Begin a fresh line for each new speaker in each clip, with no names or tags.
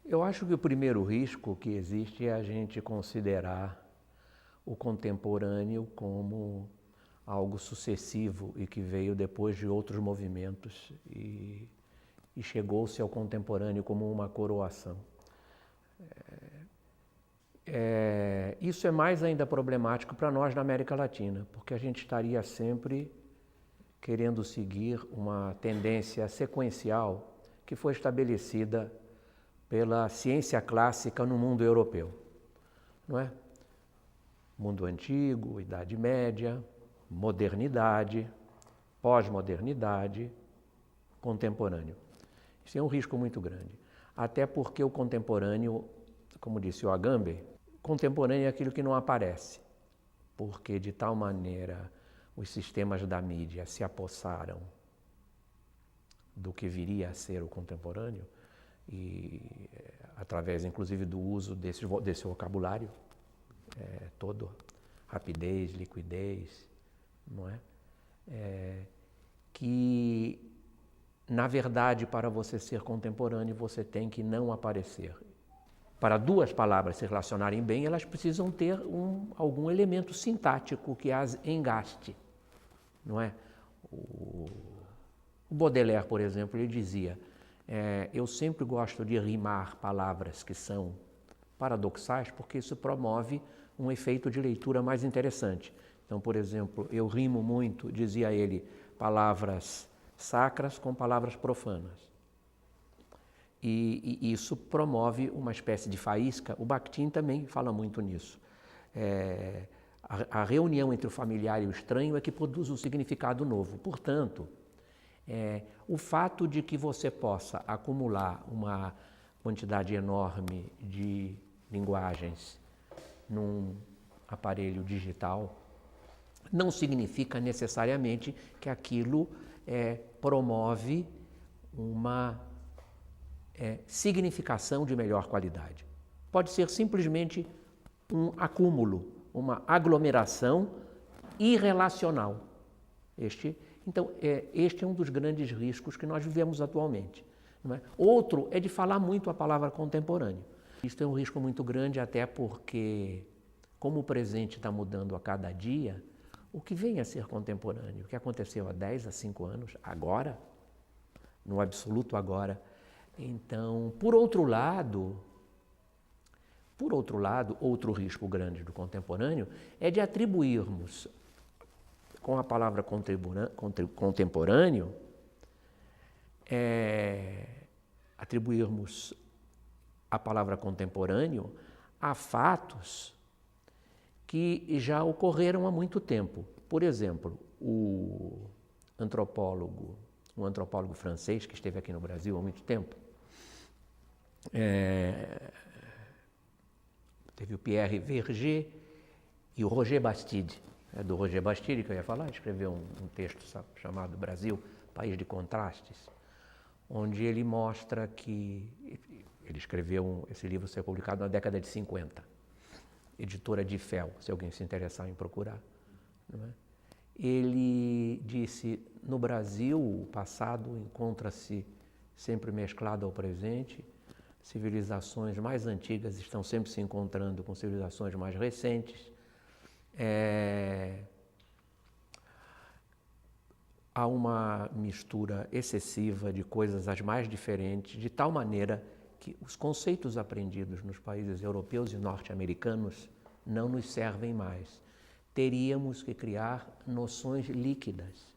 Eu acho que o primeiro risco que existe é a gente considerar o contemporâneo como algo sucessivo e que veio depois de outros movimentos e chegou-se ao contemporâneo como uma coroação. Isso é mais ainda problemático para nós na América Latina, porque a gente estaria sempre querendo seguir uma tendência sequencial que foi estabelecida pela ciência clássica no mundo europeu, não é? Mundo antigo, Idade Média, modernidade, pós-modernidade, contemporâneo. Isso é um risco muito grande, até porque o contemporâneo, como disse o Agamben, contemporâneo é aquilo que não aparece, porque de tal maneira os sistemas da mídia se apossaram do que viria a ser o contemporâneo, e através inclusive do uso desse vocabulário todo, rapidez, liquidez, não é? Que na verdade para você ser contemporâneo você tem que não aparecer. Para duas palavras se relacionarem bem, elas precisam ter algum elemento sintático que as engaste, não é? O Baudelaire, por exemplo, ele dizia: eu sempre gosto de rimar palavras que são paradoxais, porque isso promove um efeito de leitura mais interessante. Então, por exemplo, eu rimo muito, dizia ele, palavras sacras com palavras profanas. E isso promove uma espécie de faísca. O Bakhtin também fala muito nisso. A reunião entre o familiar e o estranho é que produz um significado novo. Portanto, o fato de que você possa acumular uma quantidade enorme de linguagens num aparelho digital não significa necessariamente que aquilo promove uma significação de melhor qualidade. Pode ser simplesmente um acúmulo, uma aglomeração irrelacional. Então, este é um dos grandes riscos que nós vivemos atualmente. Não é? Outro é de falar muito a palavra contemporâneo. Isto é um risco muito grande, até porque, como o presente está mudando a cada dia, o que vem a ser contemporâneo, o que aconteceu há 10, há 5 anos, agora, no absoluto agora. Então, por outro lado, outro risco grande do contemporâneo é de atribuirmos, com a palavra contemporâneo, atribuirmos a palavra contemporâneo a fatos que já ocorreram há muito tempo. Por exemplo, um antropólogo francês que esteve aqui no Brasil há muito tempo, teve o Pierre Verger e o Roger Bastide. É do Roger Bastide que eu ia falar, escreveu um texto chamado Brasil, País de Contrastes, onde ele mostra que ele escreveu esse livro ser publicado na década de 50, editora de Fel, se alguém se interessar em procurar. Não é? Ele disse: no Brasil, o passado encontra-se sempre mesclado ao presente, civilizações mais antigas estão sempre se encontrando com civilizações mais recentes. Há uma mistura excessiva de coisas as mais diferentes, de tal maneira que os conceitos aprendidos nos países europeus e norte-americanos não nos servem mais. Teríamos que criar noções líquidas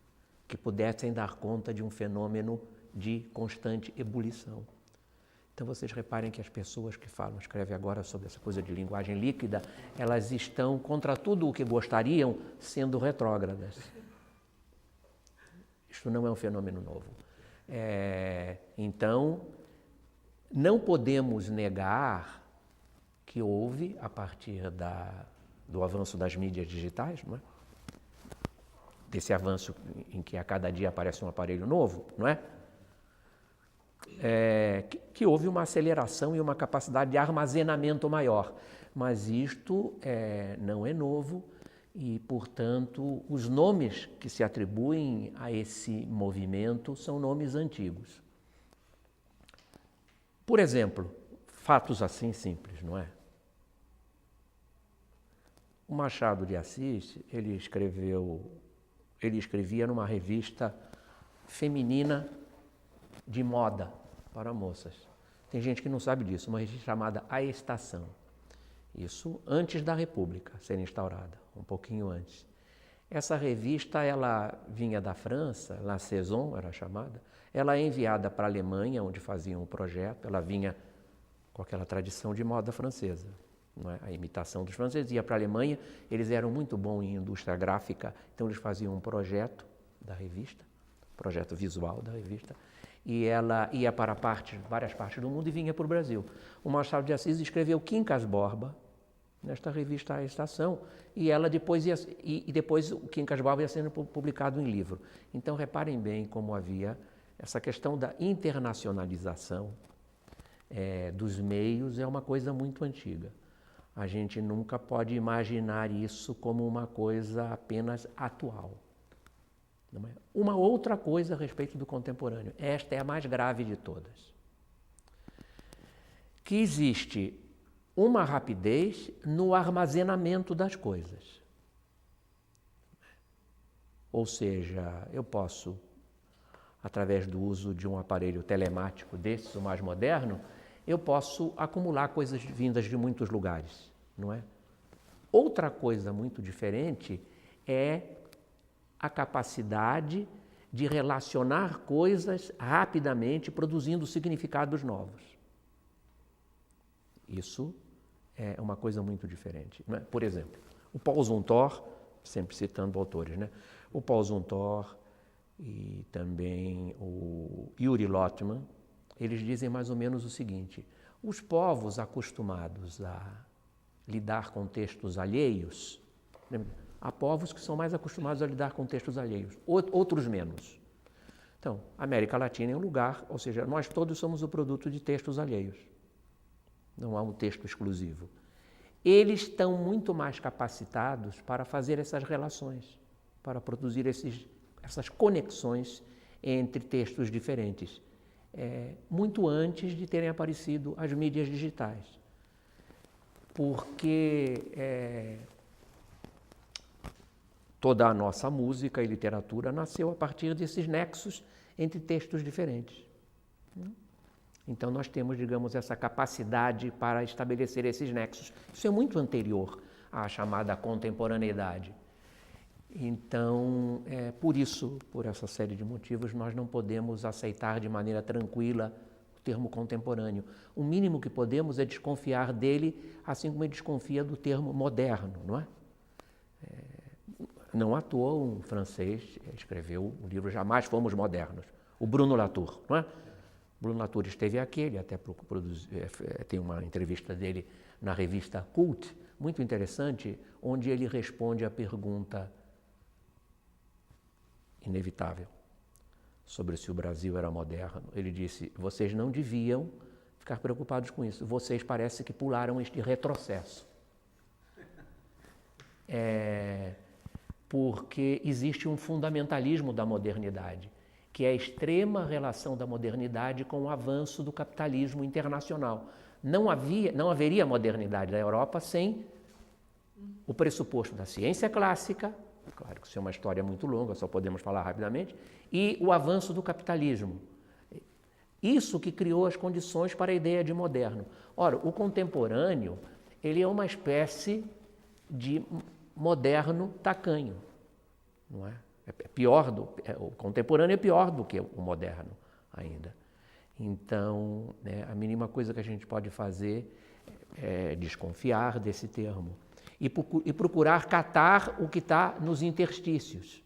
que pudessem dar conta de um fenômeno de constante ebulição. Então vocês reparem que as pessoas que escrevem agora sobre essa coisa de linguagem líquida, elas estão contra tudo o que gostariam, sendo retrógradas. Isto não é um fenômeno novo. Então, não podemos negar que houve, a partir do avanço das mídias digitais, não é? Desse avanço em que a cada dia aparece um aparelho novo, não é? Que houve uma aceleração e uma capacidade de armazenamento maior. Mas isto não é novo e, portanto, os nomes que se atribuem a esse movimento são nomes antigos. Por exemplo, fatos assim simples, não é? O Machado de Assis, ele escrevia numa revista feminina de moda para moças. Tem gente que não sabe disso, uma revista chamada A Estação. Isso antes da República ser instaurada, um pouquinho antes. Essa revista, ela vinha da França, La Saison era chamada, ela é enviada para a Alemanha, onde faziam um projeto, ela vinha com aquela tradição de moda francesa, não é? A imitação dos franceses, ia para a Alemanha, eles eram muito bons em indústria gráfica, então eles faziam um projeto da revista, projeto visual da revista, e ela ia para várias partes do mundo e vinha para o Brasil. O Machado de Assis escreveu Quincas Borba, nesta revista A Estação, e ela depois depois o Quincas Borba ia sendo publicado em livro. Então reparem bem como havia essa questão da internacionalização dos meios, é uma coisa muito antiga. A gente nunca pode imaginar isso como uma coisa apenas atual. Não é? Uma outra coisa a respeito do contemporâneo, esta é a mais grave de todas, que existe uma rapidez no armazenamento das coisas. Ou seja, eu posso, através do uso de um aparelho telemático desses, o mais moderno, eu posso acumular coisas vindas de muitos lugares, não é? Outra coisa muito diferente é a capacidade de relacionar coisas rapidamente, produzindo significados novos. Isso é uma coisa muito diferente, não é? Por exemplo, o Paul Zumthor, sempre citando autores, né? O Paul Zumthor e também o Yuri Lotman, eles dizem mais ou menos o seguinte: os povos acostumados a lidar com textos alheios, há povos que são mais acostumados a lidar com textos alheios, outros menos. Então, a América Latina é um lugar, ou seja, nós todos somos o produto de textos alheios. Não há um texto exclusivo. Eles estão muito mais capacitados para fazer essas relações, para produzir essas conexões entre textos diferentes, muito antes de terem aparecido as mídias digitais. Porque toda a nossa música e literatura nasceu a partir desses nexos entre textos diferentes. Então nós temos, digamos, essa capacidade para estabelecer esses nexos. Isso é muito anterior à chamada contemporaneidade. Então, por isso, por essa série de motivos, nós não podemos aceitar de maneira tranquila o termo contemporâneo. O mínimo que podemos é desconfiar dele, assim como ele desconfia do termo moderno, não é? Não à toa um francês escreveu o livro Jamais Fomos Modernos, o Bruno Latour, não é? Bruno Latour esteve aqui, ele até tem uma entrevista dele na revista Cult, muito interessante, onde ele responde à pergunta inevitável sobre se o Brasil era moderno. Ele disse: vocês não deviam ficar preocupados com isso, vocês parece que pularam este retrocesso. Porque existe um fundamentalismo da modernidade, que é a extrema relação da modernidade com o avanço do capitalismo internacional. Não haveria modernidade na Europa sem o pressuposto da ciência clássica, claro que isso é uma história muito longa, só podemos falar rapidamente, e o avanço do capitalismo. Isso que criou as condições para a ideia de moderno. Ora, o contemporâneo, ele é uma espécie de moderno tacanho, não é? O contemporâneo é pior do que o moderno ainda. Então, a mínima coisa que a gente pode fazer é desconfiar desse termo e procurar catar o que está nos interstícios.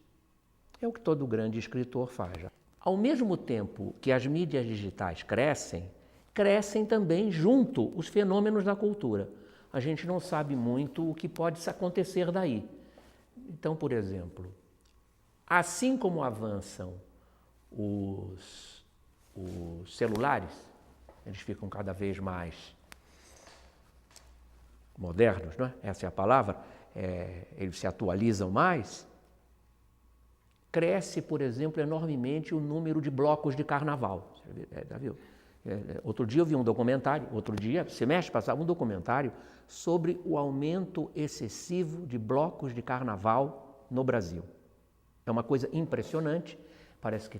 É o que todo grande escritor faz. Ao mesmo tempo que as mídias digitais crescem também junto os fenômenos da cultura. A gente não sabe muito o que pode acontecer daí. Então, por exemplo, assim como avançam os celulares, eles ficam cada vez mais modernos, não é? Essa é a palavra, eles se atualizam mais, cresce, por exemplo, enormemente o número de blocos de carnaval. Já viu? Outro dia eu vi um documentário, semestre passado, um documentário sobre o aumento excessivo de blocos de carnaval no Brasil. É uma coisa impressionante, parece que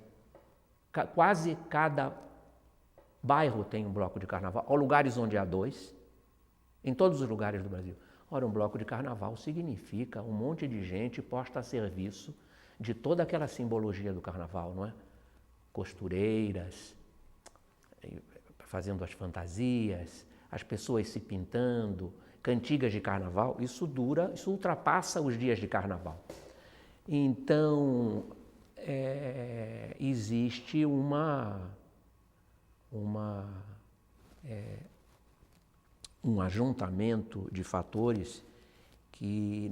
quase cada bairro tem um bloco de carnaval, há lugares onde há 2, em todos os lugares do Brasil. Ora, um bloco de carnaval significa um monte de gente posta a serviço de toda aquela simbologia do carnaval, não é? Costureiras, fazendo as fantasias, as pessoas se pintando, cantigas de carnaval, isso ultrapassa os dias de carnaval. Então, existe um ajuntamento de fatores que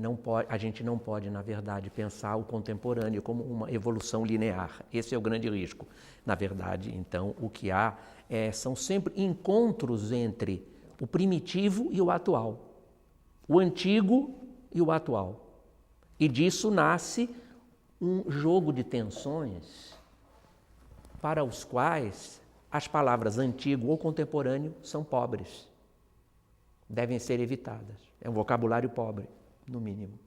a gente não pode, na verdade, pensar o contemporâneo como uma evolução linear. Esse é o grande risco. Na verdade, então, o que há são sempre encontros entre o primitivo e o atual, o antigo e o atual. E disso nasce um jogo de tensões para os quais as palavras antigo ou contemporâneo são pobres. Devem ser evitadas. É um vocabulário pobre, no mínimo.